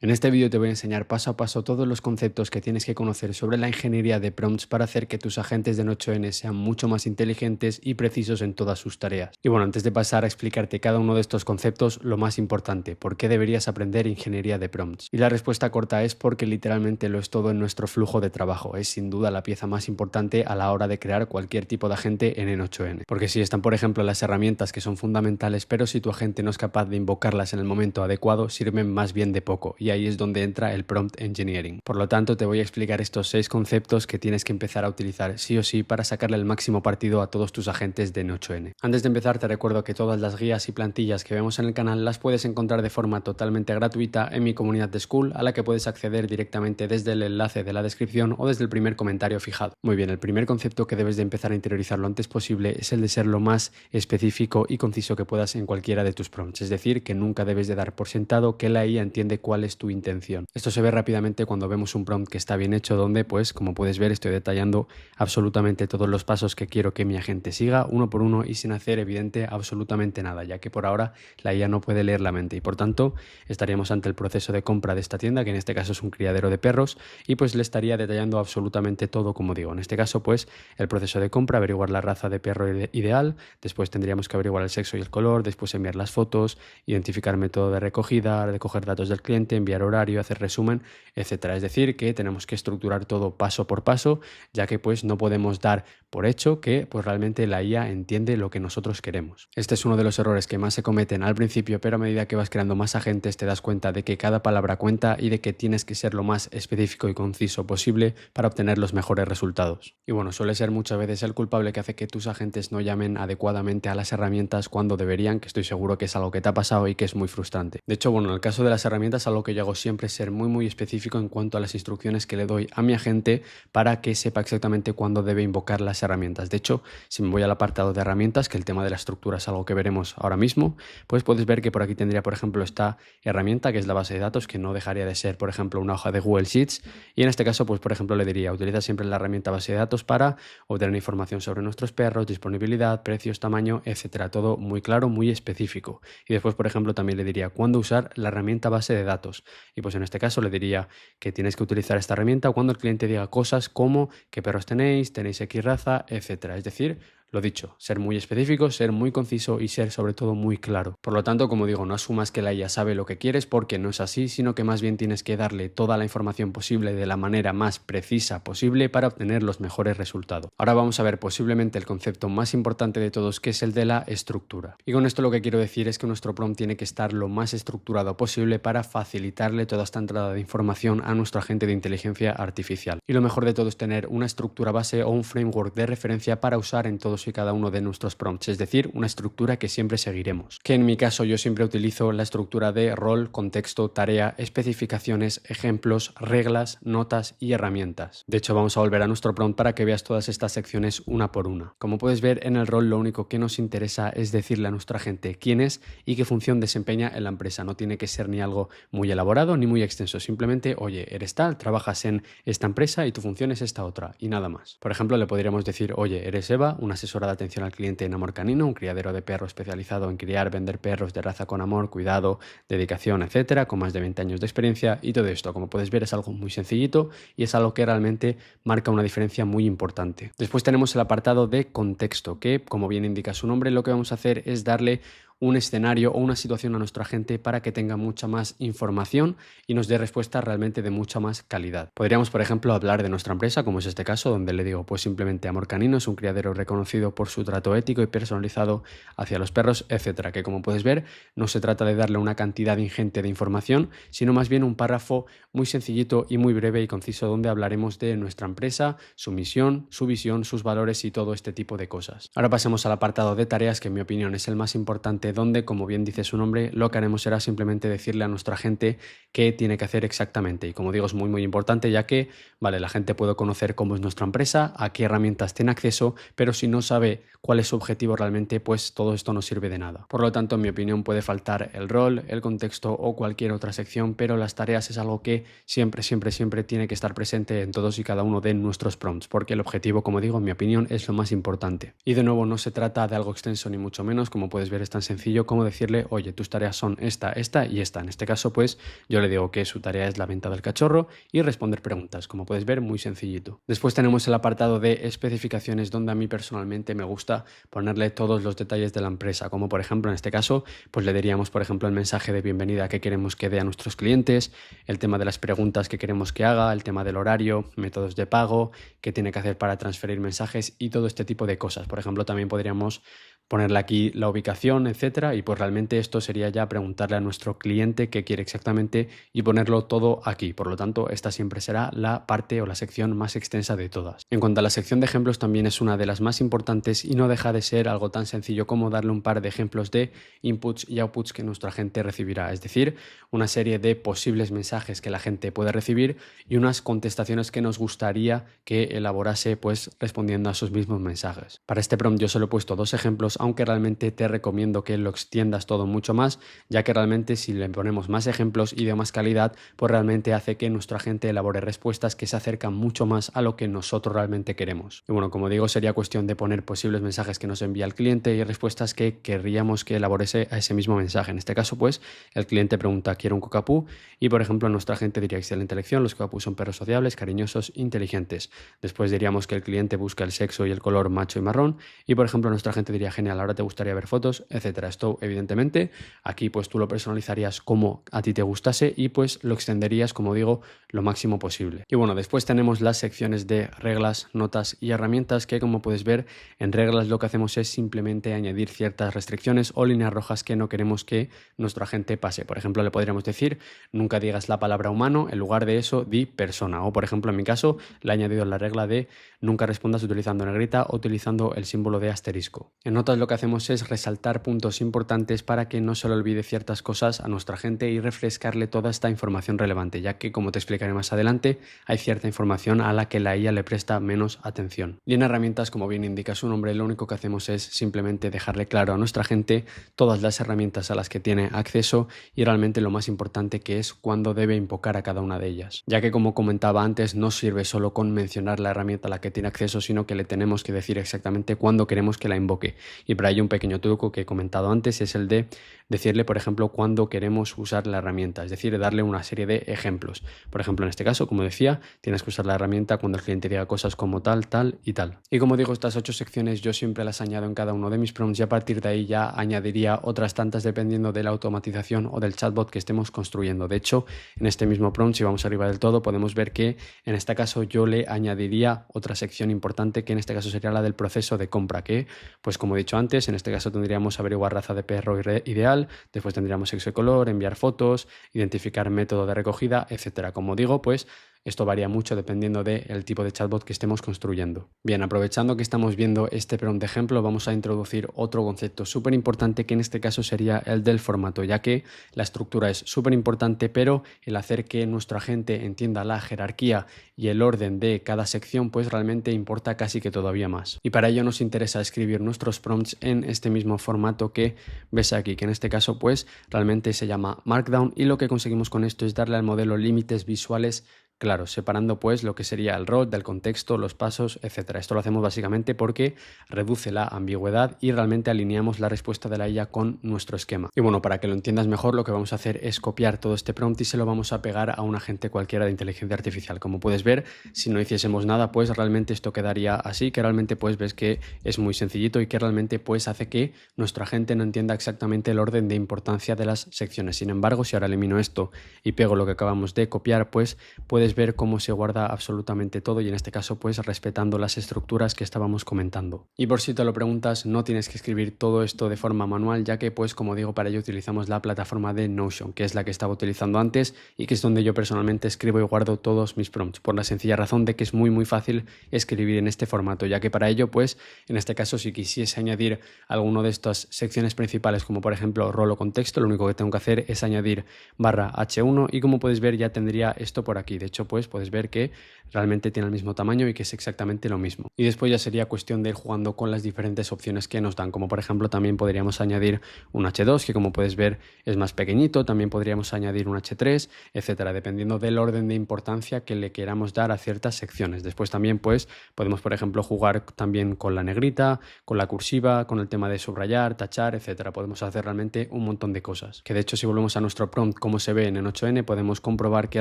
En este vídeo te voy a enseñar paso a paso todos los conceptos que tienes que conocer sobre la ingeniería de prompts para hacer que tus agentes de Notion sean mucho más inteligentes y precisos en todas sus tareas. Y bueno, antes de pasar a explicarte cada uno de estos conceptos, lo más importante, ¿por qué deberías aprender ingeniería de prompts? Y la respuesta corta es porque literalmente lo es todo en nuestro flujo de trabajo. Es sin duda la pieza más importante a la hora de crear cualquier tipo de agente en N8N. Porque si están, por ejemplo, las herramientas que son fundamentales, pero si tu agente no es capaz de invocarlas en el momento adecuado, sirven más bien de poco. Y ahí es donde entra el prompt engineering. Por lo tanto, te voy a explicar estos 6 conceptos que tienes que empezar a utilizar sí o sí para sacarle el máximo partido a todos tus agentes de N8N. Antes de empezar, te recuerdo que todas las guías y plantillas que vemos en el canal las puedes encontrar de forma totalmente gratuita en mi comunidad de Skool, a la que puedes acceder directamente desde el enlace de la descripción o desde el primer comentario fijado. Muy bien, el primer concepto que debes de empezar a interiorizar lo antes posible es el de ser lo más específico y conciso que puedas en cualquiera de tus prompts. Es decir, que nunca debes de dar por sentado que la IA entiende cuál es tu intención. Esto se ve rápidamente cuando vemos un prompt que está bien hecho, donde, pues, como puedes ver, estoy detallando absolutamente todos los pasos que quiero que mi agente siga, uno por uno y sin hacer evidente absolutamente nada, ya que por ahora la IA no puede leer la mente y por tanto estaríamos ante el proceso de compra de esta tienda, que en este caso es un criadero de perros, y pues le estaría detallando absolutamente todo, como digo. En este caso, pues, el proceso de compra, averiguar la raza de perro ideal, después tendríamos que averiguar el sexo y el color, después enviar las fotos, identificar método de recogida, recoger datos del cliente, enviar horario, hacer resumen, etcétera. Es decir, que tenemos que estructurar todo paso por paso, ya que pues no podemos dar por hecho que pues realmente la IA entiende lo que nosotros queremos. Este es uno de los errores que más se cometen al principio, pero a medida que vas creando más agentes te das cuenta de que cada palabra cuenta y de que tienes que ser lo más específico y conciso posible para obtener los mejores resultados. Y bueno, suele ser muchas veces el culpable que hace que tus agentes no llamen adecuadamente a las herramientas cuando deberían, que estoy seguro que es algo que te ha pasado y que es muy frustrante. De hecho, bueno, en el caso de las herramientas, algo que yo hago siempre es ser muy específico en cuanto a las instrucciones que le doy a mi agente para que sepa exactamente cuándo debe invocar las herramientas. De hecho, si me voy al apartado de herramientas, que el tema de la estructura es algo que veremos ahora mismo, pues puedes ver que por aquí tendría, por ejemplo, esta herramienta que es la base de datos, que no dejaría de ser, por ejemplo, una hoja de Google Sheets, y en este caso, pues por ejemplo, le diría: utiliza siempre la herramienta base de datos para obtener información sobre nuestros perros, disponibilidad, precios, tamaño, etcétera. Todo muy claro, muy específico. Y después, por ejemplo, también le diría cuándo usar la herramienta base de datos, y pues en este caso le diría que tienes que utilizar esta herramienta cuando el cliente diga cosas como qué perros tenéis X raza, etcétera. Es decir, lo dicho, ser muy específico, ser muy conciso y ser sobre todo muy claro. Por lo tanto, como digo, no asumas que la IA sabe lo que quieres, porque no es así, sino que más bien tienes que darle toda la información posible de la manera más precisa posible para obtener los mejores resultados. Ahora vamos a ver posiblemente el concepto más importante de todos, que es el de la estructura. Y con esto lo que quiero decir es que nuestro prompt tiene que estar lo más estructurado posible para facilitarle toda esta entrada de información a nuestro agente de inteligencia artificial. Y lo mejor de todo es tener una estructura base o un framework de referencia para usar en todos y cada uno de nuestros prompts, es decir, una estructura que siempre seguiremos. Que en mi caso yo siempre utilizo la estructura de rol, contexto, tarea, especificaciones, ejemplos, reglas, notas y herramientas. De hecho, vamos a volver a nuestro prompt para que veas todas estas secciones una por una. Como puedes ver, en el rol lo único que nos interesa es decirle a nuestra gente quién es y qué función desempeña en la empresa. No tiene que ser ni algo muy elaborado ni muy extenso, simplemente, oye, eres tal, trabajas en esta empresa y tu función es esta otra, y nada más. Por ejemplo, le podríamos decir: oye, eres Eva, una asesora de atención al cliente en Amor Canino, un criadero de perros especializado en criar, vender perros de raza con amor, cuidado, dedicación, etcétera, con más de 20 años de experiencia. Y todo esto, como puedes ver, es algo muy sencillito y es algo que realmente marca una diferencia muy importante. Después tenemos el apartado de contexto, que, como bien indica su nombre, lo que vamos a hacer es darle un escenario o una situación a nuestro agente para que tenga mucha más información y nos dé respuestas realmente de mucha más calidad. Podríamos, por ejemplo, hablar de nuestra empresa, como es este caso, donde le digo pues simplemente: Amor Canino es un criadero reconocido por su trato ético y personalizado hacia los perros, etcétera. Que, como puedes ver, no se trata de darle una cantidad ingente de información, sino más bien un párrafo muy sencillito y muy breve y conciso, donde hablaremos de nuestra empresa, su misión, su visión, sus valores y todo este tipo de cosas. Ahora pasemos al apartado de tareas, que en mi opinión es el más importante, donde, como bien dice su nombre, lo que haremos será simplemente decirle a nuestra gente qué tiene que hacer exactamente. Y como digo, es muy importante, ya que, vale, la gente puede conocer cómo es nuestra empresa, a qué herramientas tiene acceso, pero si no sabe cuál es su objetivo realmente, pues todo esto no sirve de nada. Por lo tanto, en mi opinión, puede faltar el rol, el contexto o cualquier otra sección, pero las tareas es algo que siempre tiene que estar presente en todos y cada uno de nuestros prompts, porque el objetivo, como digo, en mi opinión, es lo más importante. Y de nuevo, no se trata de algo extenso ni mucho menos, como puedes ver, es tan sencillo sencillo como decirle, oye, tus tareas son esta, esta y esta. En este caso, pues yo le digo que su tarea es la venta del cachorro y responder preguntas. Como puedes ver, muy sencillito. Después tenemos el apartado de especificaciones, donde a mí personalmente me gusta ponerle todos los detalles de la empresa, como por ejemplo en este caso, pues le diríamos por ejemplo el mensaje de bienvenida que queremos que dé a nuestros clientes, el tema de las preguntas que queremos que haga, el tema del horario, métodos de pago, qué tiene que hacer para transferir mensajes y todo este tipo de cosas. Por ejemplo, también podríamos ponerle aquí la ubicación, etcétera, y pues realmente esto sería ya preguntarle a nuestro cliente qué quiere exactamente y ponerlo todo aquí. Por lo tanto, esta siempre será la parte o la sección más extensa de todas. En cuanto a la sección de ejemplos, también es una de las más importantes y no deja de ser algo tan sencillo como darle un par de ejemplos de inputs y outputs que nuestra gente recibirá, es decir, una serie de posibles mensajes que la gente puede recibir y unas contestaciones que nos gustaría que elaborase pues respondiendo a esos mismos mensajes. Para este prompt yo solo he puesto 2 ejemplos, aunque realmente te recomiendo que lo extiendas todo mucho más, ya que realmente si le ponemos más ejemplos y de más calidad, pues realmente hace que nuestra gente elabore respuestas que se acercan mucho más a lo que nosotros realmente queremos. Y bueno, como digo, sería cuestión de poner posibles mensajes que nos envía el cliente y respuestas que querríamos que elaborase a ese mismo mensaje. En este caso, pues, el cliente pregunta, ¿quiero un cockapoo? Y, por ejemplo, nuestra gente diría, excelente elección, los cockapoo son perros sociables, cariñosos, inteligentes. Después diríamos que el cliente busca el sexo y el color macho y marrón. Y, por ejemplo, nuestra gente diría, genial, ahora te gustaría ver fotos, etcétera. Esto, evidentemente, aquí pues tú lo personalizarías como a ti te gustase y pues lo extenderías, como digo, lo máximo posible. Y bueno, después tenemos las secciones de reglas, notas y herramientas que, como puedes ver, en reglas lo que hacemos es simplemente añadir ciertas restricciones o líneas rojas que no queremos que nuestro agente pase. Por ejemplo, le podríamos decir, nunca digas la palabra humano, en lugar de eso, di persona. O, por ejemplo, en mi caso, le he añadido la regla de nunca respondas utilizando negrita o utilizando el símbolo de asterisco. En notas lo que hacemos es resaltar puntos importantes para que no se le olvide ciertas cosas a nuestra gente y refrescarle toda esta información relevante, ya que, como te explicaré más adelante, hay cierta información a la que la IA le presta menos atención. Y en herramientas, como bien indica su nombre, lo único que hacemos es simplemente dejarle claro a nuestra gente todas las herramientas a las que tiene acceso y realmente lo más importante, que es cuándo debe invocar a cada una de ellas, ya que, como comentaba antes, no sirve solo con mencionar la herramienta a la que tiene acceso, sino que le tenemos que decir exactamente cuándo queremos que la invoque. Y para ello un pequeño truco que he comentado antes es el de decirle, por ejemplo, cuándo queremos usar la herramienta, es decir, darle una serie de ejemplos. Por ejemplo, en este caso, como decía, tienes que usar la herramienta cuando el cliente diga cosas como tal, tal y tal. Y como digo, estas 8 secciones yo siempre las añado en cada uno de mis prompts y a partir de ahí ya añadiría otras tantas dependiendo de la automatización o del chatbot que estemos construyendo. De hecho, en este mismo prompt, si vamos arriba del todo, podemos ver que en este caso yo le añadiría otra sección importante, que en este caso sería la del proceso de compra, que, pues como he dicho antes, en este caso tendríamos averiguar raza de perro ideal, después tendríamos sexo y color, enviar fotos, identificar método de recogida, etcétera. Como digo, pues esto varía mucho dependiendo del tipo de chatbot que estemos construyendo. Bien, aprovechando que estamos viendo este prompt de ejemplo, vamos a introducir otro concepto súper importante, que en este caso sería el del formato, ya que la estructura es súper importante, pero el hacer que nuestra gente entienda la jerarquía y el orden de cada sección, pues realmente importa casi que todavía más. Y para ello nos interesa escribir nuestros prompts en este mismo formato que ves aquí, que en este caso pues realmente se llama Markdown, y lo que conseguimos con esto es darle al modelo límites visuales claro, separando pues lo que sería el rol del contexto, los pasos, etcétera. Esto lo hacemos básicamente porque reduce la ambigüedad y realmente alineamos la respuesta de la IA con nuestro esquema. Y bueno, para que lo entiendas mejor, lo que vamos a hacer es copiar todo este prompt y se lo vamos a pegar a un agente cualquiera de inteligencia artificial. Como puedes ver, si no hiciésemos nada, pues realmente esto quedaría así, que realmente pues ves que es muy sencillito y que realmente pues hace que nuestro agente no entienda exactamente el orden de importancia de las secciones. Sin embargo, si ahora elimino esto y pego lo que acabamos de copiar, pues puedes ver cómo se guarda absolutamente todo y en este caso pues respetando las estructuras que estábamos comentando. Y por si te lo preguntas, no tienes que escribir todo esto de forma manual, ya que pues como digo, para ello utilizamos la plataforma de Notion, que es la que estaba utilizando antes y que es donde yo personalmente escribo y guardo todos mis prompts, por la sencilla razón de que es muy fácil escribir en este formato, ya que para ello pues en este caso si quisiese añadir alguno de estas secciones principales, como por ejemplo rol o contexto, lo único que tengo que hacer es añadir /H1 y como puedes ver ya tendría esto por aquí. De hecho, hecho pues puedes ver que realmente tiene el mismo tamaño y que es exactamente lo mismo. Y después ya sería cuestión de ir jugando con las diferentes opciones que nos dan, como por ejemplo también podríamos añadir un H2 que como puedes ver es más pequeñito, también podríamos añadir un H3, etcétera, dependiendo del orden de importancia que le queramos dar a ciertas secciones. Después también pues podemos por ejemplo jugar también con la negrita, con la cursiva, con el tema de subrayar, tachar, etcétera. Podemos hacer realmente un montón de cosas, que de hecho si volvemos a nuestro prompt como se ve en 8N podemos comprobar que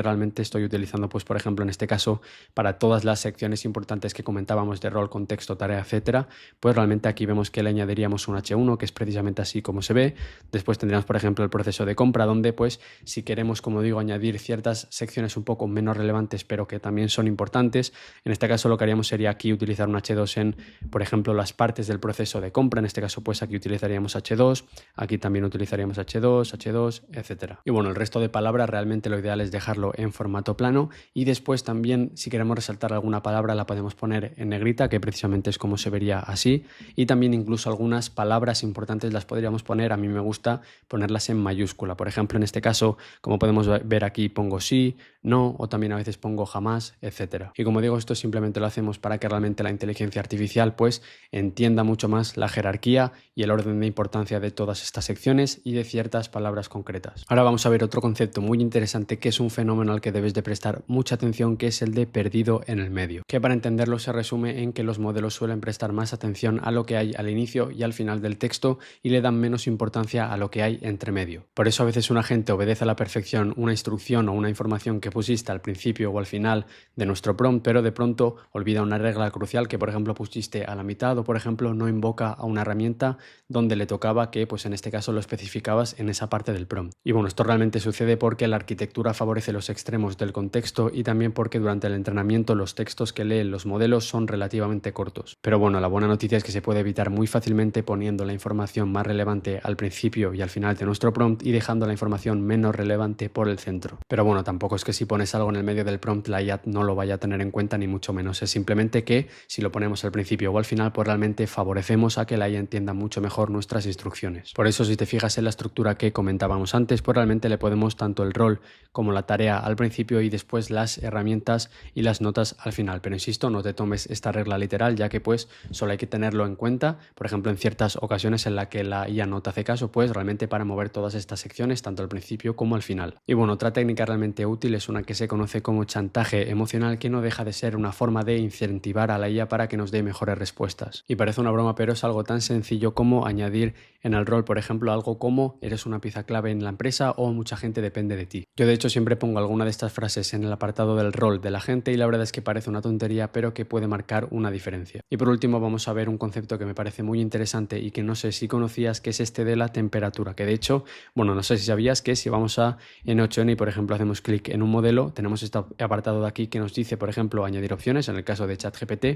realmente estoy utilizando pues por ejemplo en este caso para todas las secciones importantes que comentábamos de rol, contexto, tarea, etcétera, pues realmente aquí vemos que le añadiríamos un H1 que es precisamente así como se ve. Después tendríamos por ejemplo el proceso de compra donde pues si queremos como digo añadir ciertas secciones un poco menos relevantes pero que también son importantes, en este caso lo que haríamos sería aquí utilizar un H2 en por ejemplo las partes del proceso de compra, en este caso pues aquí utilizaríamos H2, aquí también utilizaríamos H2, etcétera. Y bueno, el resto de palabras realmente lo ideal es dejarlo en formato plano y después también si queremos resaltar alguna palabra la podemos poner en negrita, que precisamente es como se vería así, y también incluso algunas palabras importantes las podríamos poner, a mí me gusta ponerlas en mayúscula. Por ejemplo, en este caso, como podemos ver aquí, pongo sí, no, o también a veces pongo jamás, etcétera. Y como digo, esto simplemente lo hacemos para que realmente la inteligencia artificial pues entienda mucho más la jerarquía y el orden de importancia de todas estas secciones y de ciertas palabras concretas. Ahora vamos a ver otro concepto muy interesante que es un fenómeno al que debes de prestar mucha atención, que es el de perdido en el medio, que para entenderlo se resume en que los modelos suelen prestar más atención a lo que hay al inicio y al final del texto y le dan menos importancia a lo que hay entre medio. Por eso a veces un agente obedece a la perfección una instrucción o una información que pusiste al principio o al final de nuestro prompt, pero de pronto olvida una regla crucial que por ejemplo pusiste a la mitad, o por ejemplo no invoca a una herramienta donde le tocaba, que pues en este caso lo especificabas en esa parte del prompt. Y bueno, esto realmente sucede porque la arquitectura favorece los extremos del contexto y también porque durante el entrenamiento los textos que leen los modelos son relativamente cortos. Pero bueno, la buena noticia es que se puede evitar muy fácilmente poniendo la información más relevante al principio y al final de nuestro prompt y dejando la información menos relevante por el centro. Pero bueno, tampoco es que si pones algo en el medio del prompt la IA no lo vaya a tener en cuenta, ni mucho menos. Es simplemente que si lo ponemos al principio o al final pues realmente favorecemos a que la IA entienda mucho mejor nuestras instrucciones. Por eso si te fijas en la estructura que comentábamos antes, pues realmente le podemos tanto el rol como la tarea al principio y después las herramientas y las notas al final. Pero insisto, no te tomes esta regla literal, ya que pues solo hay que tenerlo en cuenta, por ejemplo en ciertas ocasiones en la que la IA no te hace caso, pues realmente para mover todas estas secciones tanto al principio como al final. Y bueno, otra técnica realmente útil es una que se conoce como chantaje emocional, que no deja de ser una forma de incentivar a la IA para que nos dé mejores respuestas. Y parece una broma, pero es algo tan sencillo como añadir en el rol, por ejemplo, algo como eres una pieza clave en la empresa o mucha gente depende de ti. Yo de hecho siempre pongo alguna de estas frases en el apartado del rol de la gente y la verdad es que parece una tontería, pero que puede marcar una diferencia. Y por último vamos a ver un concepto que me parece muy interesante y que no sé si conocías, que es este de la temperatura, que de hecho, bueno, no sé si sabías que si vamos a N8N y por ejemplo hacemos clic en un modelo, tenemos este apartado de aquí que nos dice, por ejemplo, añadir opciones, en el caso de ChatGPT,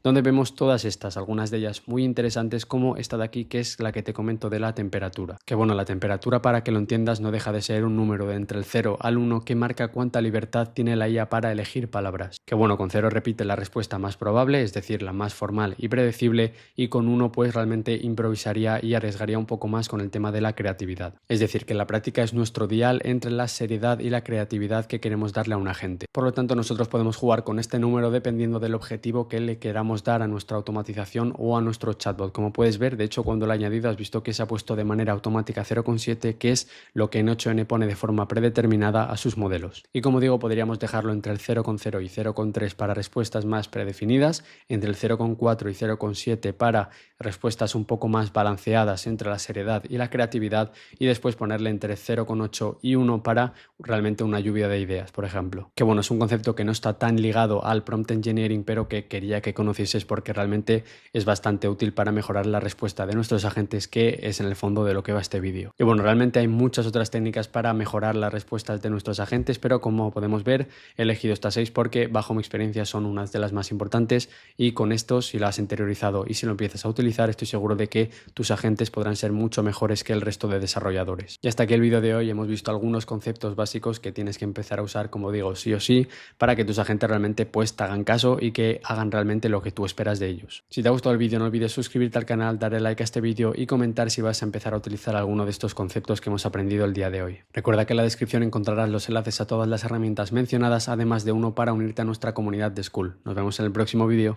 donde vemos todas estas, algunas de ellas muy interesantes, como esta de aquí, que es la que te comento de la temperatura. Que bueno, la temperatura, para que lo entiendas, no deja de ser un número de entre el 0 al 1 que marca cuánta libertad tiene la IA para elegir palabras. Que bueno, con 0 repite la respuesta más probable, es decir, la más formal y predecible, y con 1 pues realmente improvisaría y arriesgaría un poco más con el tema de la creatividad. Es decir, que la práctica es nuestro dial entre la seriedad y la creatividad que queremos darle a un agente. Por lo tanto, nosotros podemos jugar con este número dependiendo del objetivo que le queramos dar a nuestra automatización o a nuestro chatbot. Como puedes ver, de hecho, cuando lo he añadido has visto que se ha puesto de manera automática 0,7, que es lo que N8N pone de forma predeterminada a sus modelos. Y como digo, podríamos dejarlo entre el 0,0 y 0,3 para respuestas más predefinidas, entre el 0,4 y 0,7 para respuestas un poco más balanceadas entre la seriedad y la creatividad, y después ponerle entre 0,8 y 1 para realmente una lluvia de ideas, por ejemplo. Que bueno, es un concepto que no está tan ligado al prompt engineering, pero que quería que conocieses porque realmente es bastante útil para mejorar la respuesta de nuestros agentes, que es en el fondo de lo que va este vídeo. Y bueno, realmente hay muchas otras técnicas para mejorar las respuestas de nuestros agentes, pero como podemos ver, he elegido estas 6 porque bajo mi experiencia son unas de las más importantes, y con esto, si lo has interiorizado y si lo empiezas a utilizar, estoy seguro de que tus agentes podrán ser mucho mejores que el resto de desarrolladores. Y hasta aquí el vídeo de hoy. Hemos visto algunos conceptos básicos que tienes que empezar a usar usar, como digo, sí o sí, para que tus agentes realmente pues te hagan caso y que hagan realmente lo que tú esperas de ellos. Si te ha gustado el vídeo, no olvides suscribirte al canal, darle like a este vídeo y comentar si vas a empezar a utilizar alguno de estos conceptos que hemos aprendido el día de hoy. Recuerda que en la descripción encontrarás los enlaces a todas las herramientas mencionadas, además de uno para unirte a nuestra comunidad de Skool. Nos vemos en el próximo vídeo.